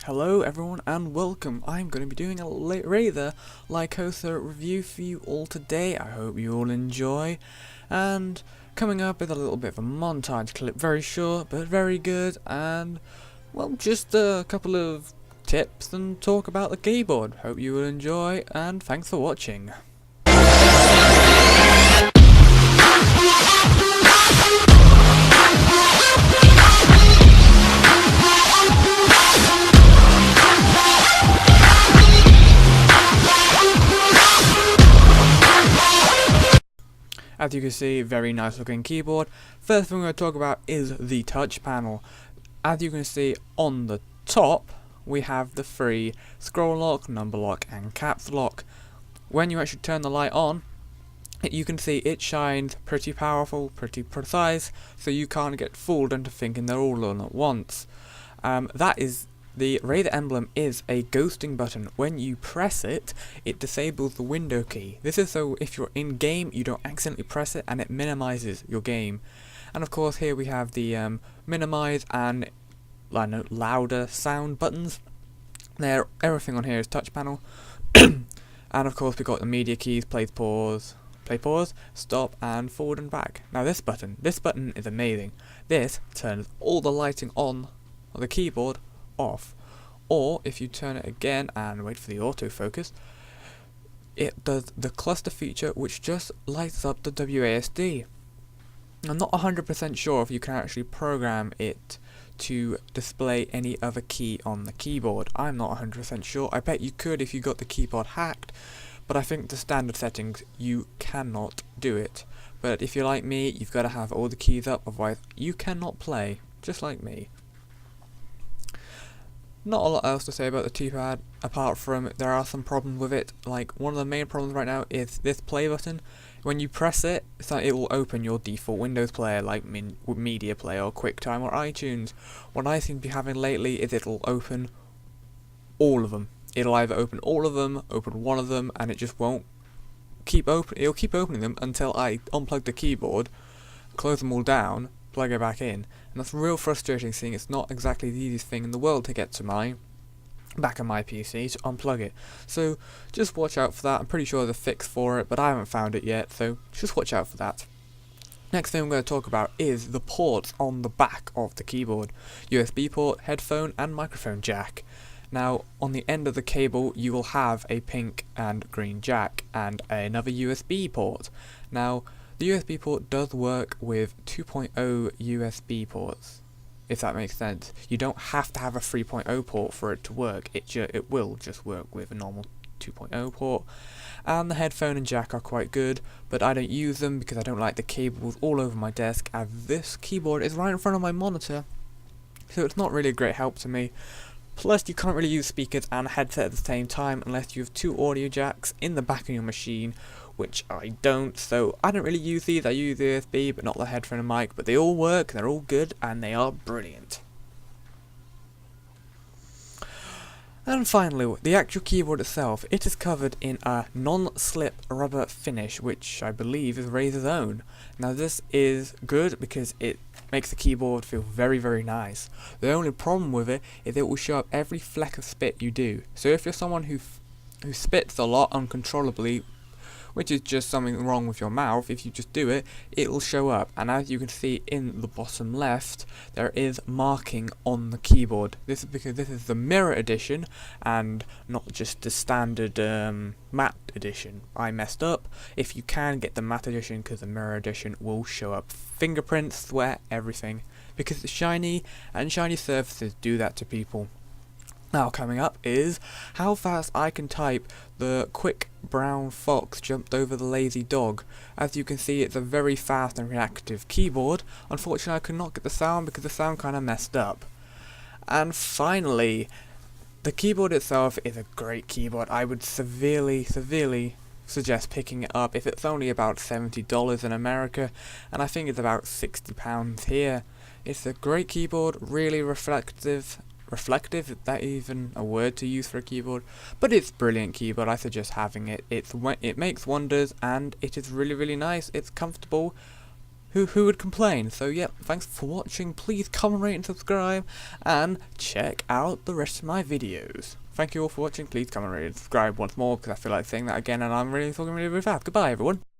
Hello everyone and welcome. I'm going to be doing a Razer Lycosa review for you all today. I hope you all enjoy. And coming up with a little bit of a montage clip, very short but very good, and well, just a couple of tips and talk about the keyboard. Hope you will enjoy and thanks for watching. As you can see, very nice looking keyboard. First thing we're going to talk about is the touch panel. As you can see on the top, we have the free scroll lock, number lock and caps lock. When you actually turn the light on, you can see it shines pretty powerful, pretty precise, so you can't get fooled into thinking they're all on at once. The Razer emblem is a ghosting button. When you press it, it disables the window key. This is so if you're in game, you don't accidentally press it and it minimizes your game. And of course here we have the minimize and louder sound buttons. Everything on here is touch panel. And of course we've got the media keys, play pause, stop and forward and back. Now this button is amazing. This turns all the lighting on the keyboard off, or if you turn it again and wait for the autofocus, it does the cluster feature which just lights up the WASD. I'm not 100% sure if you can actually program it to display any other key on the keyboard. I'm not 100% sure. I bet you could if you got the keyboard hacked, but I think the standard settings you cannot do it. But if you're like me, you've got to have all the keys up, otherwise you cannot play, just like me. Not a lot else to say about the T-pad, apart from there are some problems with it. Like, one of the main problems right now is this play button. When you press it, it will open your default Windows player, like Media Player or QuickTime or iTunes. What I seem to be having lately is it'll open all of them. It'll either open all of them, open one of them, and it just won't keep open. It'll keep opening them until I unplug the keyboard, close them all down, plug it back in, and that's real frustrating, seeing it's not exactly the easiest thing in the world to get to my back of my PC to unplug it. So just watch out for that. I'm pretty sure there's a fix for it, but I haven't found it yet, so just watch out for that. Next thing I'm going to talk about is the ports on the back of the keyboard. USB port, headphone and microphone jack. Now on the end of the cable you will have a pink and green jack and another USB port. Now the USB port does work with 2.0 USB ports, if that makes sense. You don't have to have a 3.0 port for it to work. It will just work with a normal 2.0 port. And the headphone and jack are quite good, but I don't use them because I don't like the cables all over my desk, as this keyboard is right in front of my monitor, so it's not really a great help to me. Plus you can't really use speakers and a headset at the same time unless you have two audio jacks in the back of your machine, which I don't, so I don't really use these. I use USB but not the headphone and mic, but they all work, they're all good, and they are brilliant. And finally, the actual keyboard itself, it is covered in a non-slip rubber finish, which I believe is Razer's own. Now this is good because it makes the keyboard feel very, very nice. The only problem with it is it will show up every fleck of spit you do. So if you're someone who spits a lot uncontrollably, which is just something wrong with your mouth, if you just do it, it will show up. And as you can see in the bottom left, there is marking on the keyboard. This is because this is the mirror edition and not just the standard matte edition. I messed up. If you can get the matte edition, because the mirror edition will show up fingerprints, sweat, everything. Because it's shiny, and shiny surfaces do that to people. Now coming up is how fast I can type. The quick brown fox jumped over the lazy dog. As you can see, it's a very fast and reactive keyboard. Unfortunately I could not get the sound because the sound kinda messed up. And finally, the keyboard itself is a great keyboard. I would severely suggest picking it up if it's only about $70 in America, and I think it's about £60 here. It's a great keyboard, really reflective, is that even a word to use for a keyboard? But it's a brilliant keyboard. I suggest having it. It makes wonders, and it is really, really nice. It's comfortable. who would complain? So yeah, thanks for watching. Please comment, rate and subscribe, and check out the rest of my videos. Thank you all for watching. Please comment, rate and subscribe once more, because I feel like saying that again and I'm really talking really fast. Goodbye everyone.